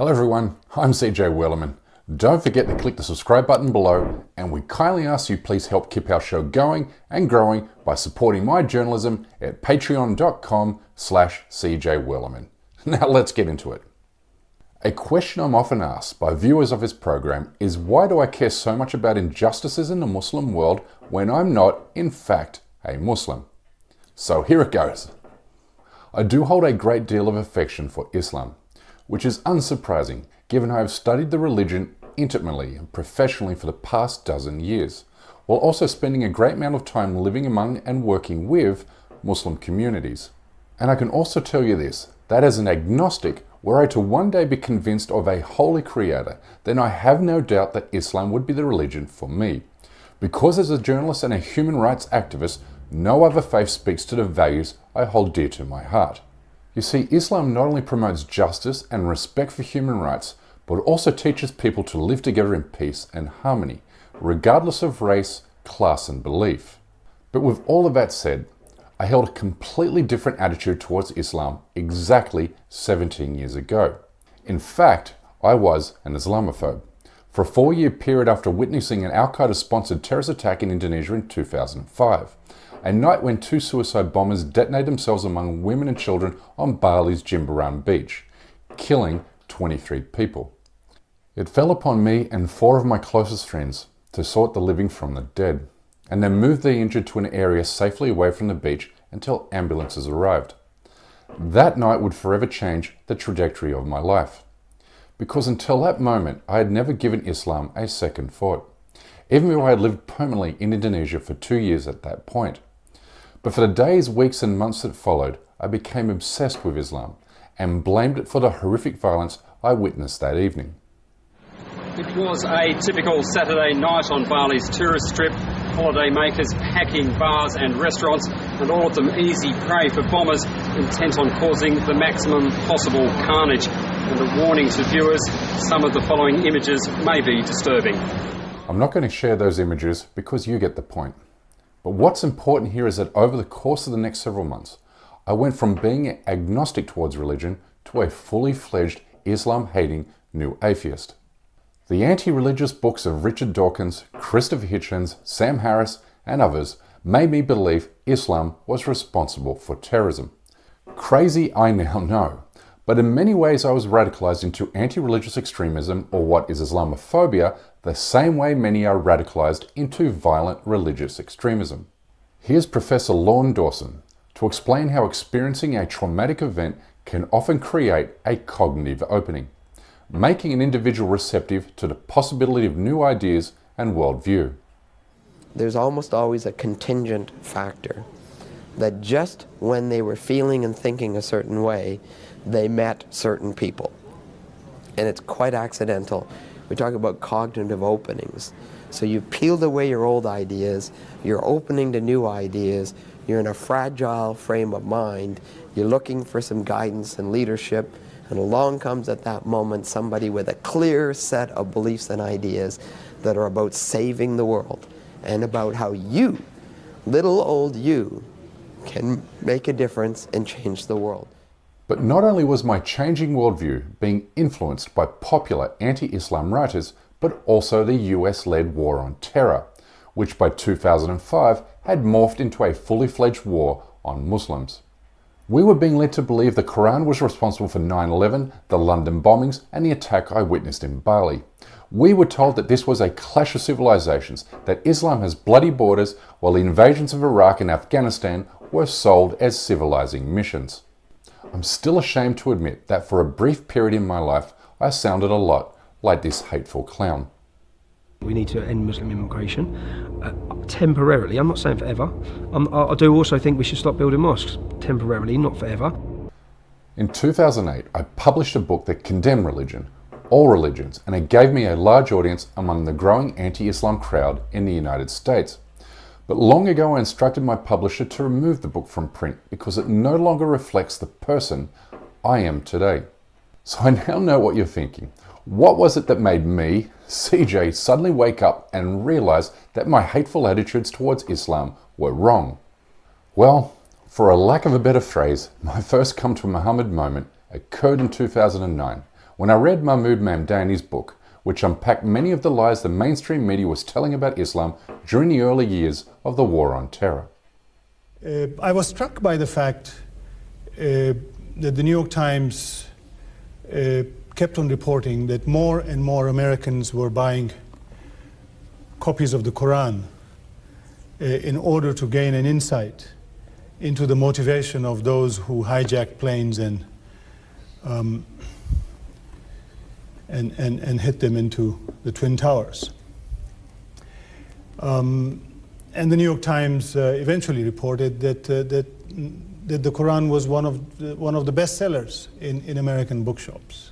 Hello everyone, I'm CJ Wellerman. Don't forget to click the subscribe button below, and we kindly ask you please help keep our show going and growing by supporting my journalism at patreon.com/CJ Now let's get into it. A question I'm often asked by viewers of this program is, why do I care so much about injustices in the Muslim world when I'm not, in fact, a Muslim? So here it goes. I do hold a great deal of affection for Islam, which is unsurprising given I have studied the religion intimately and professionally for the past dozen years, while also spending a great amount of time living among and working with Muslim communities. And I can also tell you this, that as an agnostic, were I to one day be convinced of a holy creator, then I have no doubt that Islam would be the religion for me. Because as a journalist and a human rights activist, no other faith speaks to the values I hold dear to my heart. You see, Islam not only promotes justice and respect for human rights, but also teaches people to live together in peace and harmony, regardless of race, class and belief. But with all of that said, I held a completely different attitude towards Islam exactly 17 years ago. In fact, I was an Islamophobe. For a 4-year period after witnessing an Al-Qaeda-sponsored terrorist attack in Indonesia in 2005, a night when 2 suicide bombers detonated themselves among women and children on Bali's Jimbaran beach, killing 23 people. It fell upon me and 4 of my closest friends to sort the living from the dead, and then move the injured to an area safely away from the beach until ambulances arrived. That night would forever change the trajectory of my life, because until that moment I had never given Islam a second thought, even though I had lived permanently in Indonesia for 2 years at that point. But for the days, weeks and months that followed, I became obsessed with Islam and blamed it for the horrific violence I witnessed that evening. It was a typical Saturday night on Bali's tourist strip, holiday makers packing bars and restaurants, and all of them easy prey for bombers intent on causing the maximum possible carnage. And a warning to viewers, some of the following images may be disturbing. I'm not going to share those images because you get the point. But what's important here is that over the course of the next several months, I went from being agnostic towards religion to a fully fledged Islam-hating new atheist. The anti-religious books of Richard Dawkins, Christopher Hitchens, Sam Harris, and others made me believe Islam was responsible for terrorism. Crazy, I now know, but in many ways I was radicalized into anti-religious extremism, or what is Islamophobia, the same way many are radicalized into violent religious extremism. Here's Professor Lorne Dawson to explain how experiencing a traumatic event can often create a cognitive opening, making an individual receptive to the possibility of new ideas and worldview. There's almost always a contingent factor that just when they were feeling and thinking a certain way, they met certain people. And it's quite accidental. We talk about cognitive openings. So you peeled away your old ideas, you're opening to new ideas, you're in a fragile frame of mind, you're looking for some guidance and leadership, and along comes at that moment somebody with a clear set of beliefs and ideas that are about saving the world and about how you, little old you, can make a difference and change the world. But not only was my changing worldview being influenced by popular anti-Islam writers, but also the US-led war on terror, which by 2005 had morphed into a fully fledged war on Muslims. We were being led to believe the Quran was responsible for 9/11, the London bombings, and the attack I witnessed in Bali. We were told that this was a clash of civilizations, that Islam has bloody borders, while the invasions of Iraq and Afghanistan were sold as civilizing missions. I'm still ashamed to admit that for a brief period in my life, I sounded a lot like this hateful clown. We need to end Muslim immigration temporarily. I'm not saying forever. I do also think we should stop building mosques temporarily, not forever. In 2008, I published a book that condemned religion, all religions, and it gave me a large audience among the growing anti-Islam crowd in the United States. But long ago I instructed my publisher to remove the book from print because it no longer reflects the person I am today. So I now know what you're thinking. What was it that made me, CJ, suddenly wake up and realize that my hateful attitudes towards Islam were wrong? Well, for a lack of a better phrase, my first come to Muhammad moment occurred in 2009 when I read Mahmoud Mamdani's book, which unpacked many of the lies the mainstream media was telling about Islam during the early years of the War on Terror. I was struck by the fact that the New York Times kept on reporting that more and more Americans were buying copies of the Quran in order to gain an insight into the motivation of those who hijacked planes and hit them into the Twin Towers. And the New York Times eventually reported that the Quran was one of the best sellers in American bookshops.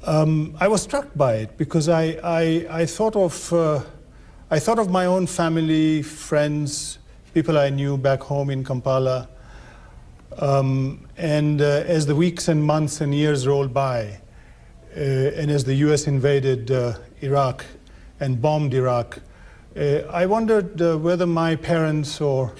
I was struck by it because I thought of my own family, friends, people I knew back home in Kampala, and as the weeks and months and years rolled by, and as the U.S. invaded Iraq and bombed Iraq, I wondered whether my parents or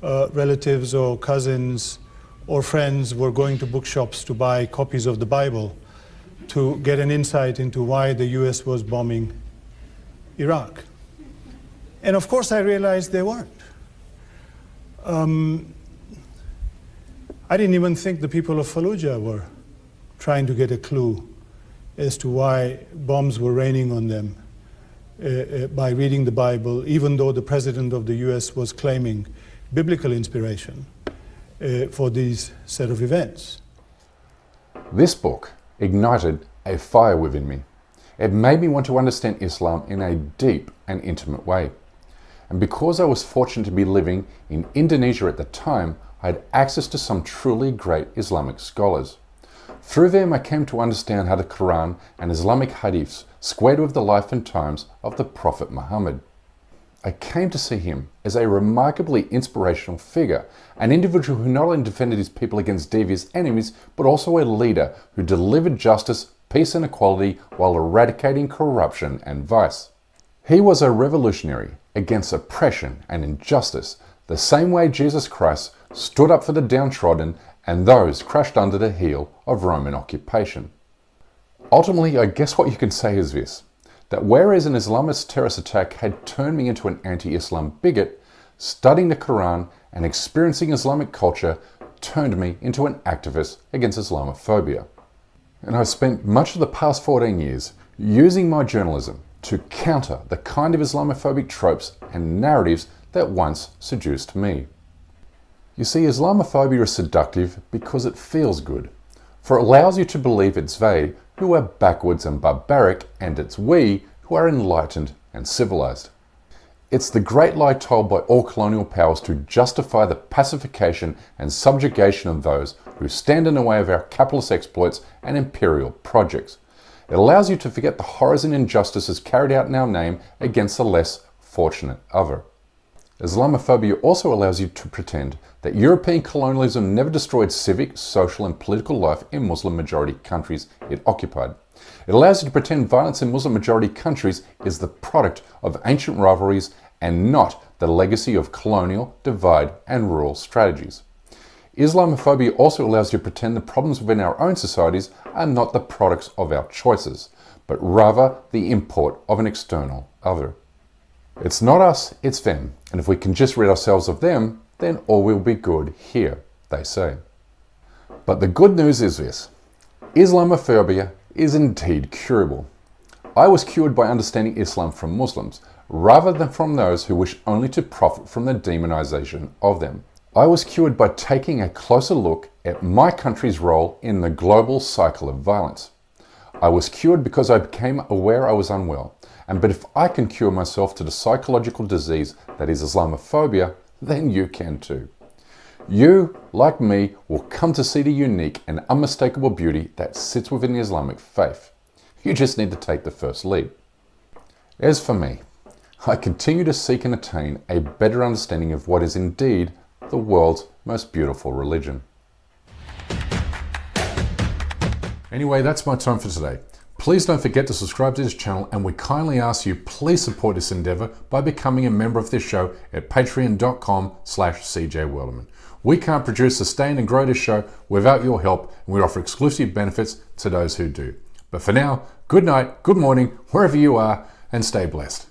relatives or cousins or friends were going to bookshops to buy copies of the Bible to get an insight into why the U.S. was bombing Iraq. And of course I realized they weren't. I didn't even think the people of Fallujah were trying to get a clue as to why bombs were raining on them by reading the Bible, even though the President of the US was claiming biblical inspiration for these set of events. This book ignited a fire within me. It made me want to understand Islam in a deep and intimate way. And because I was fortunate to be living in Indonesia at the time, I had access to some truly great Islamic scholars. Through them I came to understand how the Quran and Islamic hadiths squared with the life and times of the Prophet Muhammad. I came to see him as a remarkably inspirational figure, an individual who not only defended his people against devious enemies, but also a leader who delivered justice, peace and equality while eradicating corruption and vice. He was a revolutionary against oppression and injustice, the same way Jesus Christ stood up for the downtrodden and those crushed under the heel of Roman occupation. Ultimately, I guess what you can say is this, that whereas an Islamist terrorist attack had turned me into an anti-Islam bigot, studying the Quran and experiencing Islamic culture turned me into an activist against Islamophobia. And I've spent much of the past 14 years using my journalism to counter the kind of Islamophobic tropes and narratives that once seduced me. You see, Islamophobia is seductive because it feels good, for it allows you to believe it's they who are backwards and barbaric, and it's we who are enlightened and civilized. It's the great lie told by all colonial powers to justify the pacification and subjugation of those who stand in the way of our capitalist exploits and imperial projects. It allows you to forget the horrors and injustices carried out in our name against the less fortunate other. Islamophobia also allows you to pretend that European colonialism never destroyed civic, social and political life in Muslim-majority countries it occupied. It allows you to pretend violence in Muslim-majority countries is the product of ancient rivalries and not the legacy of colonial, divide and rule strategies. Islamophobia also allows you to pretend the problems within our own societies are not the products of our choices, but rather the import of an external other. It's not us, it's them, and if we can just rid ourselves of them, then all will be good here, they say. But the good news is this: Islamophobia is indeed curable. I was cured by understanding Islam from Muslims, rather than from those who wish only to profit from the demonization of them. I was cured by taking a closer look at my country's role in the global cycle of violence. I was cured because I became aware I was unwell. But if I can cure myself to the psychological disease that is Islamophobia, then you can too. You, like me, will come to see the unique and unmistakable beauty that sits within the Islamic faith. You just need to take the first leap. As for me, I continue to seek and attain a better understanding of what is indeed the world's most beautiful religion. Anyway, that's my time for today. Please don't forget to subscribe to this channel, and we kindly ask you please support this endeavour by becoming a member of this show at patreon.com/CJWorderman. We can't produce, sustain and grow this show without your help, and we offer exclusive benefits to those who do. But for now, good night, good morning, wherever you are, and stay blessed.